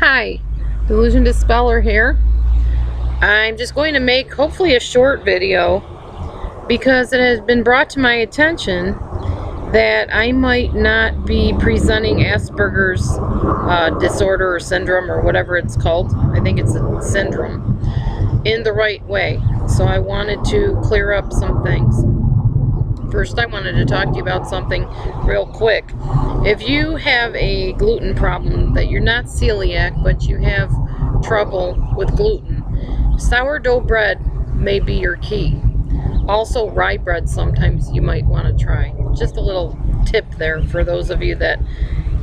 Hi, Delusion Dispeller here. I'm just going to make hopefully a short video because it has been brought to my attention that I might not be presenting Asperger's disorder or syndrome or whatever it's called. I think it's a syndrome in the right way. So I wanted to clear up some things. First, I wanted to talk to you about something real quick. If you have a gluten problem, that you're not celiac, but you have trouble with gluten, sourdough bread may be your key. Also, rye bread sometimes you might want to try. Just a little tip there for those of you that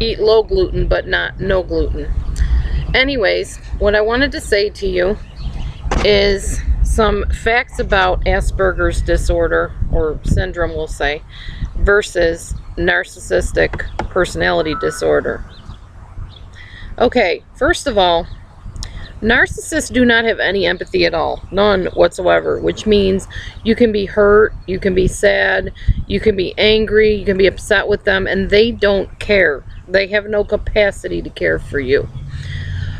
eat low gluten but not no gluten. Anyways, what I wanted to say to you is some facts about Asperger's disorder, or syndrome we'll say, versus narcissistic personality disorder. Okay, first of all, narcissists do not have any empathy at all, none whatsoever, which means you can be hurt, you can be sad, you can be angry, you can be upset with them, and they don't care. They have no capacity to care for you.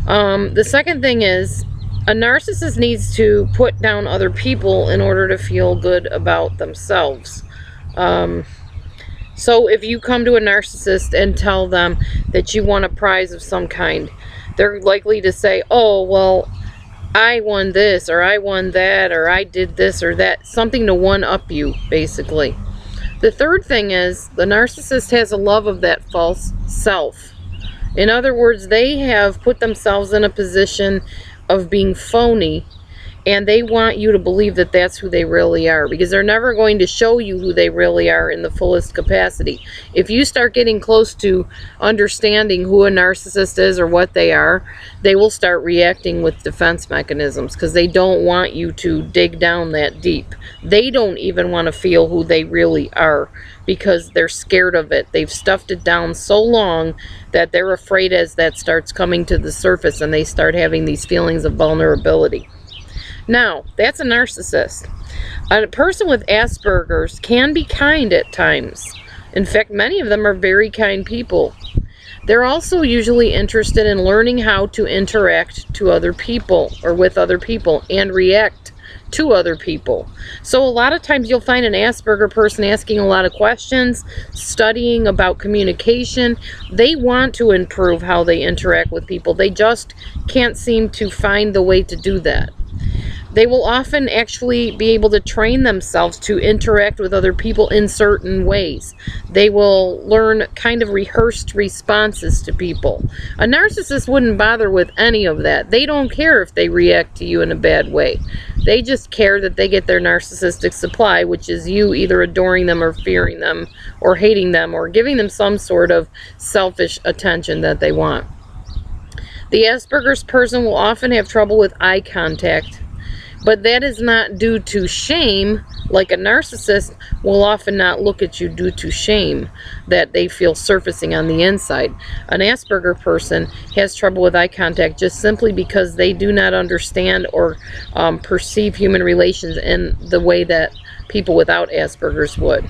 The second thing is, a narcissist needs to put down other people in order to feel good about themselves. So if you come to a narcissist and tell them that you want a prize of some kind, they're likely to say, oh, well, I won this, or I won that, or I did this or that. Something to one-up you, basically. The third thing is, the narcissist has a love of that false self. In other words, they have put themselves in a position of being phony, and they want you to believe that that's who they really are, because they're never going to show you who they really are in the fullest capacity. If you start getting close to understanding who a narcissist is or what they are, they will start reacting with defense mechanisms, because they don't want you to dig down that deep. They don't even want to feel who they really are, because they're scared of it. They've stuffed it down so long that they're afraid as that starts coming to the surface and they start having these feelings of vulnerability. Now, that's a narcissist. A person with Asperger's can be kind at times. In fact, many of them are very kind people. They're also usually interested in learning how to interact to other people, or with other people, and react to other people. So a lot of times you'll find an Asperger person asking a lot of questions, studying about communication. They want to improve how they interact with people. They just can't seem to find the way to do that. They will often actually be able to train themselves to interact with other people in certain ways. They will learn kind of rehearsed responses to people. A narcissist wouldn't bother with any of that. They don't care if they react to you in a bad way. They just care that they get their narcissistic supply, which is you either adoring them or fearing them or hating them or giving them some sort of selfish attention that they want. The Asperger's person will often have trouble with eye contact, but that is not due to shame. Like a narcissist will often not look at you due to shame that they feel surfacing on the inside. An Asperger person has trouble with eye contact just simply because they do not understand or perceive human relations in the way that people without Asperger's would.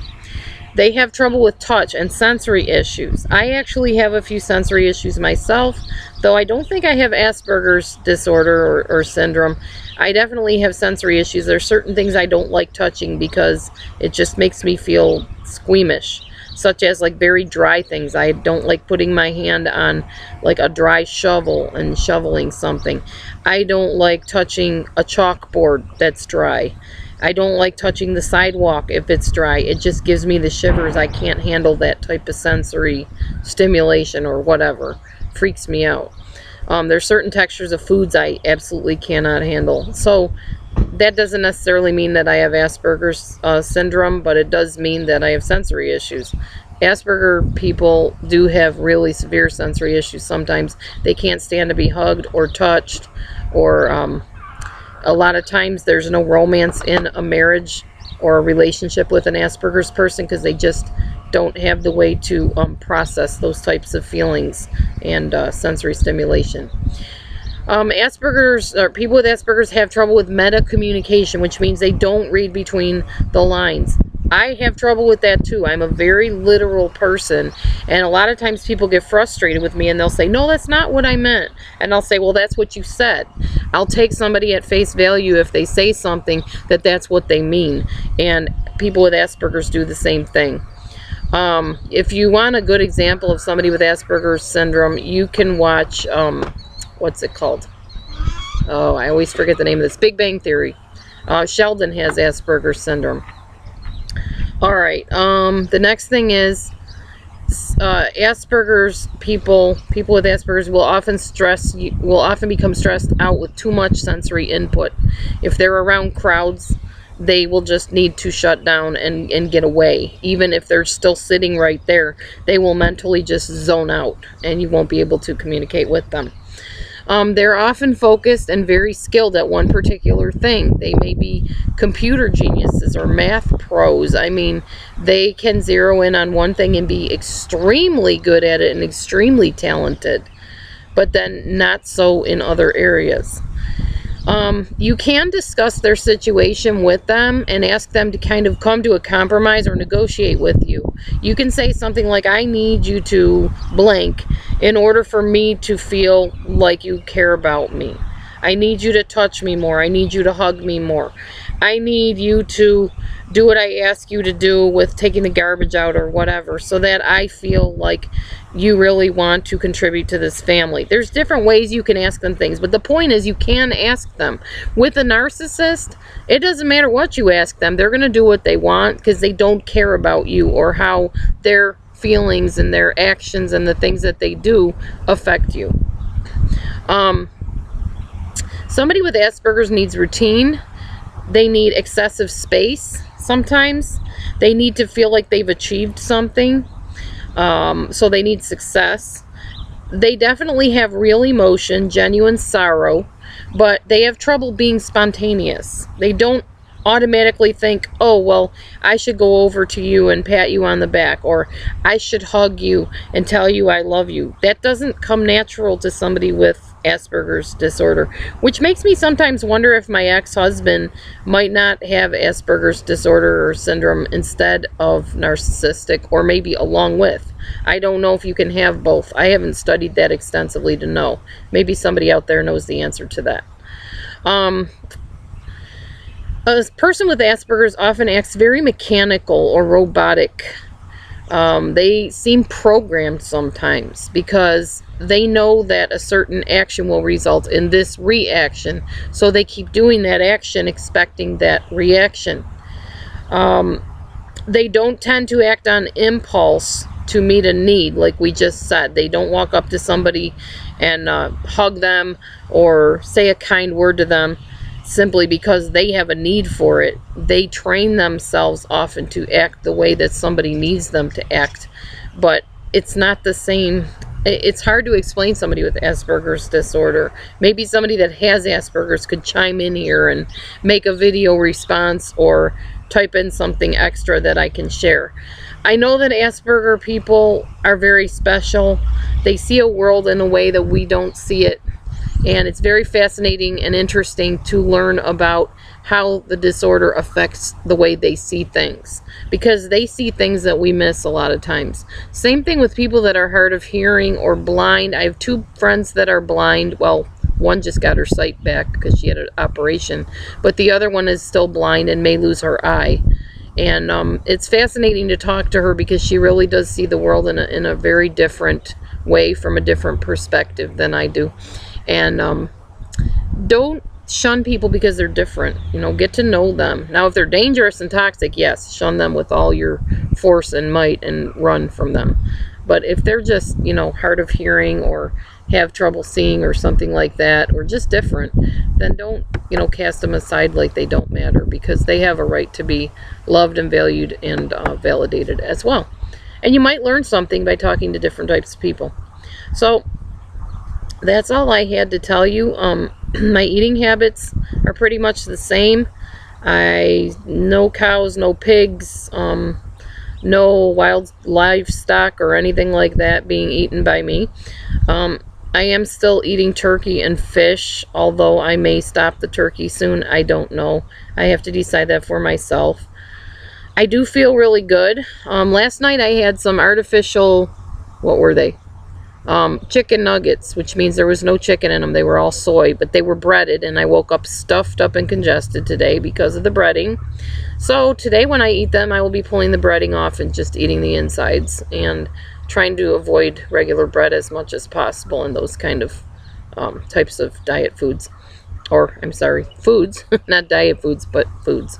They have trouble with touch and sensory issues. I actually have a few sensory issues myself, though I don't think I have Asperger's disorder or syndrome. I definitely have sensory issues. There are certain things I don't like touching because it just makes me feel squeamish, such as like very dry things. I don't like putting my hand on like a dry shovel and shoveling something. I don't like touching a chalkboard that's dry. I don't like touching the sidewalk if it's dry. It just gives me the shivers. I can't handle that type of sensory stimulation or whatever. Freaks me out. There's certain textures of foods I absolutely cannot handle. So that doesn't necessarily mean that I have Asperger's syndrome, but it does mean that I have sensory issues. Asperger people do have really severe sensory issues sometimes. They can't stand to be hugged or touched, or a lot of times there's no romance in a marriage or a relationship with an Asperger's person because they just don't have the way to process those types of feelings and sensory stimulation. Asperger's, or people with Asperger's, have trouble with meta communication, which means they don't read between the lines. I have trouble with that too. I'm a very literal person, and a lot of times people get frustrated with me and they'll say, no, that's not what I meant. And I'll say, well, that's what you said. I'll take somebody at face value if they say something that's what they mean. And people with Asperger's do the same thing. If you want a good example of somebody with Asperger's syndrome, you can watch, what's it called? Oh, I always forget the name of this. Big Bang Theory. Sheldon has Asperger's syndrome. All right. The next thing is Asperger's people with Asperger's will often become stressed out with too much sensory input. If they're around crowds, they will just need to shut down and get away. Even if they're still sitting right there, they will mentally just zone out, and you won't be able to communicate with them. They're often focused and very skilled at one particular thing. They may be computer geniuses or math pros. I mean, they can zero in on one thing and be extremely good at it and extremely talented, but then not so in other areas. You can discuss their situation with them and ask them to kind of come to a compromise or negotiate with you. You can say something like, I need you to blank in order for me to feel like you care about me. I need you to touch me more. I need you to hug me more. I need you to do what I ask you to do with taking the garbage out or whatever, so that I feel like you really want to contribute to this family. There's different ways you can ask them things, but the point is you can ask them. With a narcissist, it doesn't matter what you ask them. They're going to do what they want because they don't care about you or how their feelings and their actions and the things that they do affect you. Somebody with Asperger's needs routine. They need excessive space sometimes. They need to feel like they've achieved something. So they need success. They definitely have real emotion, genuine sorrow, but they have trouble being spontaneous. They don't automatically think, oh, well, I should go over to you and pat you on the back, or I should hug you and tell you I love you. That doesn't come natural to somebody with Asperger's disorder, which makes me sometimes wonder if my ex-husband might not have Asperger's disorder or syndrome instead of narcissistic, or maybe along with. I don't know if you can have both. I haven't studied that extensively to know. Maybe somebody out there knows the answer to that. A person with Asperger's often acts very mechanical or robotic. They seem programmed sometimes because they know that a certain action will result in this reaction, so they keep doing that action expecting that reaction. They don't tend to act on impulse to meet a need, like we just said. They don't walk up to somebody and hug them or say a kind word to them simply because they have a need for it. They train themselves often to act the way that somebody needs them to act, but it's not the same. It's hard to explain somebody with Asperger's disorder. Maybe somebody that has Asperger's could chime in here and make a video response or type in something extra that I can share. I know that Asperger people are very special. They see a world in a way that we don't see it. And it's very fascinating and interesting to learn about how the disorder affects the way they see things, because they see things that we miss a lot of times. Same thing with people that are hard of hearing or blind. I have two friends that are blind. Well, one just got her sight back because she had an operation, but the other one is still blind and may lose her eye. And it's fascinating to talk to her because she really does see the world in a very different way, from a different perspective than I do. And don't shun people because they're different. Get to know them. Now, if they're dangerous and toxic, yes, shun them with all your force and might and run from them. But if they're just, hard of hearing or have trouble seeing or something like that, or just different, then don't, cast them aside like they don't matter, because they have a right to be loved and valued and validated as well. And you might learn something by talking to different types of people. So that's all I had to tell you. My eating habits are pretty much the same. No cows, no pigs, no wild livestock or anything like that being eaten by me. I am still eating turkey and fish, although I may stop the turkey soon. I don't know. I have to decide that for myself. I do feel really good. Last night I had some artificial, what were they? Chicken nuggets, which means there was no chicken in them. They were all soy, but they were breaded, and I woke up stuffed up and congested today because of the breading. So today when I eat them, I will be pulling the breading off and just eating the insides and trying to avoid regular bread as much as possible in those kind of types of diet foods. Or, I'm sorry, foods. Not diet foods, but foods.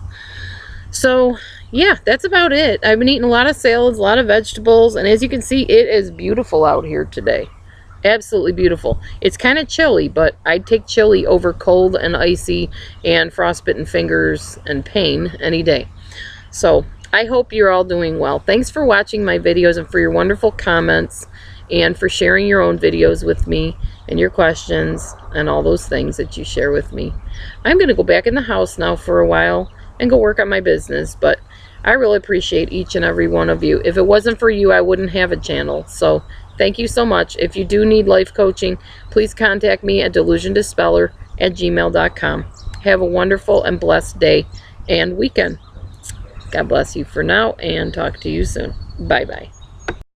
So, yeah, that's about it. I've been eating a lot of salads, a lot of vegetables, and as you can see, it is beautiful out here today. Absolutely beautiful. It's kind of chilly, but I'd take chilly over cold and icy and frostbitten fingers and pain any day. So, I hope you're all doing well. Thanks for watching my videos and for your wonderful comments and for sharing your own videos with me and your questions and all those things that you share with me. I'm going to go back in the house now for a while and go work on my business, but I really appreciate each and every one of you. If it wasn't for you, I wouldn't have a channel. So thank you so much. If you do need life coaching, please contact me at delusiondispeller@gmail.com. Have a wonderful and blessed day and weekend. God bless you for now, and talk to you soon. Bye-bye.